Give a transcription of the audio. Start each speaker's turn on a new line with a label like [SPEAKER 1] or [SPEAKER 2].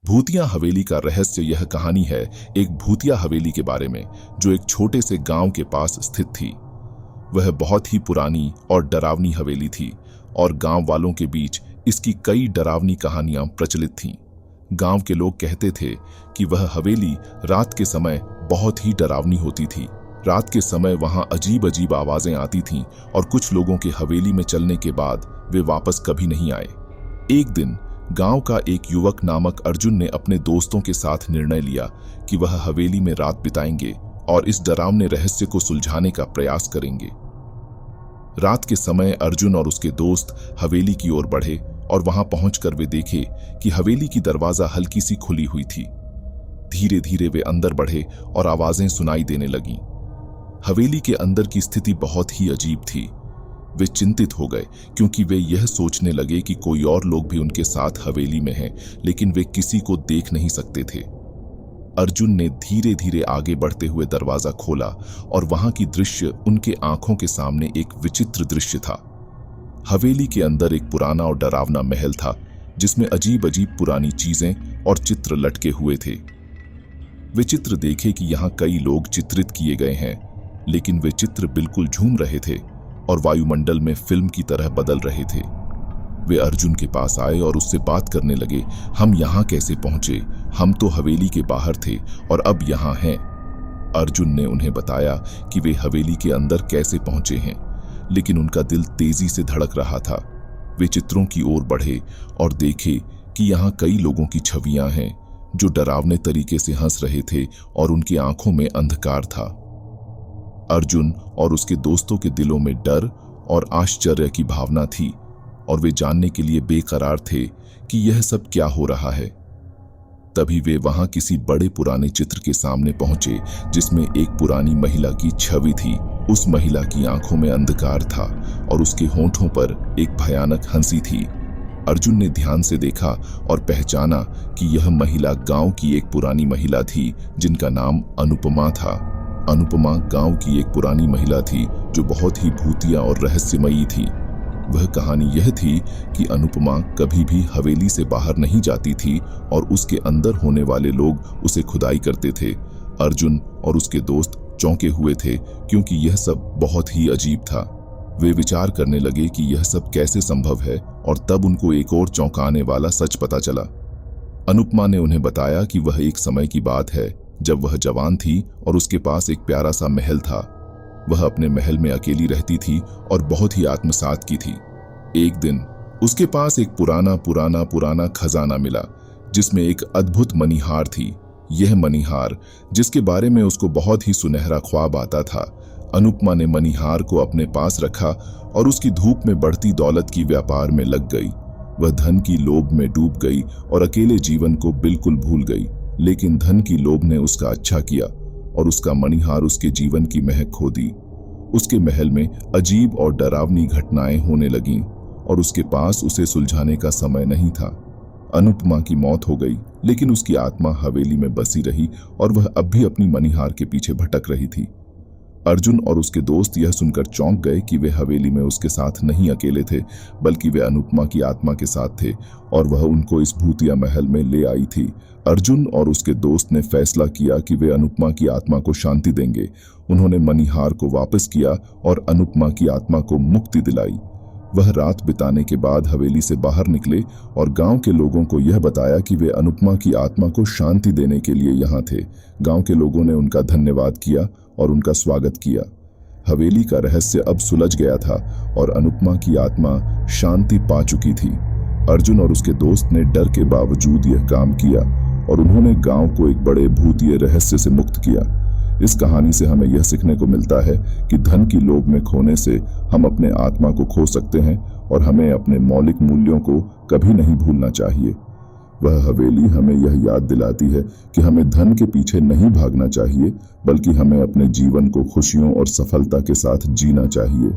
[SPEAKER 1] भूतिया हवेली का रहस्य। यह कहानी है एक भूतिया हवेली के बारे में जो एक छोटे से गांव के पास स्थित थी। वह बहुत ही पुरानी और डरावनी हवेली थी और गांव वालों के बीच इसकी कई डरावनी कहानियां प्रचलित थीं। गांव के लोग कहते थे कि वह हवेली रात के समय बहुत ही डरावनी होती थी। रात के समय वहां अजीब अजीब आवाजें आती थीं और कुछ लोगों के हवेली में चलने के बाद वे वापस कभी नहीं आए। एक दिन गांव का एक युवक नामक अर्जुन ने अपने दोस्तों के साथ निर्णय लिया कि वह हवेली में रात बिताएंगे और इस डरावने रहस्य को सुलझाने का प्रयास करेंगे। रात के समय अर्जुन और उसके दोस्त हवेली की ओर बढ़े और वहां पहुंचकर वे देखे कि हवेली की दरवाजा हल्की सी खुली हुई थी। धीरे धीरे वे अंदर बढ़े और आवाजें सुनाई देने लगीं। हवेली के अंदर की स्थिति बहुत ही अजीब थी। वे चिंतित हो गए क्योंकि वे यह सोचने लगे कि कोई और लोग भी उनके साथ हवेली में हैं, लेकिन वे किसी को देख नहीं सकते थे। अर्जुन ने धीरे धीरे आगे बढ़ते हुए दरवाजा खोला और वहां की दृश्य उनके आंखों के सामने एक विचित्र दृश्य था। हवेली के अंदर एक पुराना और डरावना महल था जिसमें अजीब अजीब पुरानी चीजें और चित्र लटके हुए थे। वे चित्र देखे कि यहाँ कई लोग चित्रित किए गए हैं, लेकिन वे चित्र बिल्कुल झूम रहे थे और वायुमंडल में फिल्म की तरह बदल रहे थे। वे अर्जुन के पास आए और उससे बात करने लगे। हम यहाँ कैसे पहुंचे? हम तो हवेली के बाहर थे और अब यहाँ हैं। अर्जुन ने उन्हें बताया कि वे हवेली के अंदर कैसे पहुंचे हैं, लेकिन उनका दिल तेजी से धड़क रहा था। वे चित्रों की ओर बढ़े और देखे कि यहाँ कई लोगों की छवियां हैं जो डरावने तरीके से हंस रहे थे और उनकी आंखों में अंधकार था। अर्जुन और उसके दोस्तों के दिलों में डर और आश्चर्य की भावना थी और वे जानने के लिए बेकरार थे कि यह सब क्या हो रहा है। तभी वे वहां किसी बड़े पुराने चित्र के सामने पहुंचे जिसमें एक पुरानी महिला की छवि थी। उस महिला की आंखों में अंधकार था और उसके होंठों पर एक भयानक हंसी थी। अर्जुन ने ध्यान से देखा और पहचाना कि यह महिला गांव की एक पुरानी महिला थी जिनका नाम अनुपमा था। अनुपमा गांव की एक पुरानी महिला थी जो बहुत ही भूतिया और रहस्यमयी थी। वह कहानी यह थी कि अनुपमा कभी भी हवेली से बाहर नहीं जाती थी और उसके अंदर होने वाले लोग उसे खुदाई करते थे। अर्जुन और उसके दोस्त चौंके हुए थे क्योंकि यह सब बहुत ही अजीब था। वे विचार करने लगे कि यह सब कैसे संभव है और तब उनको एक और चौंकाने वाला सच पता चला। अनुपमा ने उन्हें बताया कि वह एक समय की बात है जब वह जवान थी और उसके पास एक प्यारा सा महल था। वह अपने महल में अकेली रहती थी और बहुत ही आत्मसात की थी। एक दिन उसके पास एक पुराना खजाना मिला जिसमें एक अद्भुत मणिहार थी। यह मणिहार जिसके बारे में उसको बहुत ही सुनहरा ख्वाब आता था। अनुपमा ने मणिहार को अपने पास रखा और उसकी धूप में बढ़ती दौलत की व्यापार में लग गई। वह धन की लोभ में डूब गई और अकेले जीवन को बिल्कुल भूल गई। लेकिन धन की लोभ ने उसका अच्छा किया और उसका मणिहार उसके जीवन की महक खो दी। उसके महल में अजीब और डरावनी घटनाएं होने लगीं और उसके पास उसे सुलझाने का समय नहीं था। अनुपमा की मौत हो गई, लेकिन उसकी आत्मा हवेली में बसी रही और वह अब भी अपनी मणिहार के पीछे भटक रही थी। अर्जुन और उसके दोस्त यह सुनकर चौंक गए कि वे हवेली में उसके साथ नहीं अकेले थे, बल्कि वे अनुपमा की आत्मा के साथ थे और वह उनको इस भूतिया महल में ले आई थी। अर्जुन और उसके दोस्त ने फैसला किया कि वे अनुपमा की आत्मा को शांति देंगे। उन्होंने मणिहार को वापस किया और अनुपमा की आत्मा को मुक्ति दिलाई। वह रात बिताने के बाद हवेली से बाहर निकले और गांव के लोगों को यह बताया कि वे अनुपमा की आत्मा को शांति देने के लिए यहाँ थे। गांव के लोगों ने उनका धन्यवाद किया और उनका स्वागत किया। हवेली का रहस्य अब सुलझ गया था और अनुपमा की आत्मा शांति पा चुकी थी। अर्जुन और उसके दोस्त ने डर के बावजूद यह काम किया और उन्होंने गांव को एक बड़े भूतिए रहस्य से मुक्त किया। इस कहानी से हमें यह सीखने को मिलता है कि धन की लोभ में खोने से हम अपने आत्मा को खो सकते हैं और हमें अपने मौलिक मूल्यों को कभी नहीं भूलना चाहिए। वह हवेली हमें यह याद दिलाती है कि हमें धन के पीछे नहीं भागना चाहिए, बल्कि हमें अपने जीवन को खुशियों और सफलता के साथ जीना चाहिए।